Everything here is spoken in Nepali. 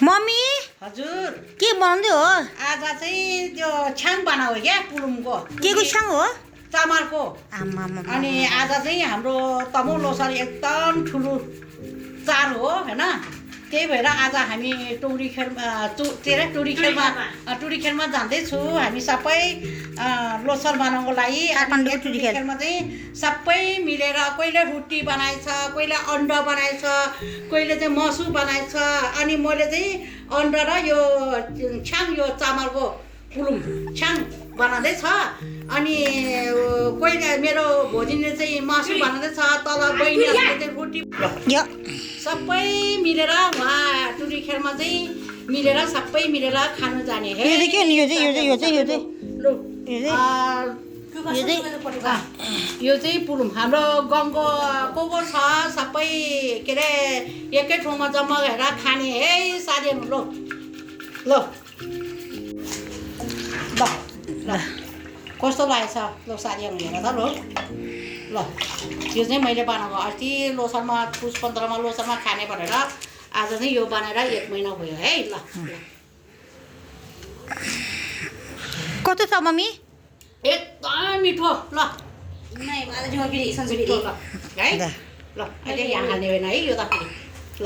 मम्मी हजुर के बनाउँदै हो? आज चाहिँ त्यो छ्याङ बनाऊ क्या पुलुमको के को छ्याङ हो? चामलको आम्मामा। अनि आज चाहिँ हाम्रो तमु लोसार एकदम ठुलो चाड हो होइन त्यही भएर आज हामी टुरी खेलमा जाँदैछु हामी सबै लोसार बनाउनको लागि काठमाडौँ टुरी खेल। खेलमा चाहिँ सबै मिलेर कोहीले रोटी बनाएछ कोहीले अन्डा बनाएछ कोहीले चाहिँ मसु बनाएछ अनि मैले चाहिँ अन्डा र यो छ्याङ यो चामलको पुलुम छ्याङ बनाउँदैछ अनि कोहीले मेरो भोजिनीले चाहिँ मासु बनाउँदैछ तल बहिनीहरूले चाहिँ रोटी यो सबै मिलेर उहाँ टुरी खेलमा चाहिँ मिलेर सबै मिलेर खानु जाने हे यो चाहिँ के हो नि? यो चाहिँ लु यो यो चाहिँ पुलुम हाम्रो गाउँको को छ सबै के अरे एकै ठाउँमा जम्मा भएर खाने है साथीहरू ल ल ल ल कस्तो लागेछ ल साथीहरू हेर त ल यो चाहिँ मैले बनाएको अस्ति लोसरमा पुस 15मा लोसरमा खाने भनेर आज चाहिँ यो बनाएर 1 महिना भयो है ल कस्तो छ मम्मी? एकदम मिठो ल मिठो ल है ल अहिले यहाँ हाल्ने होइन है यो त फेरि ल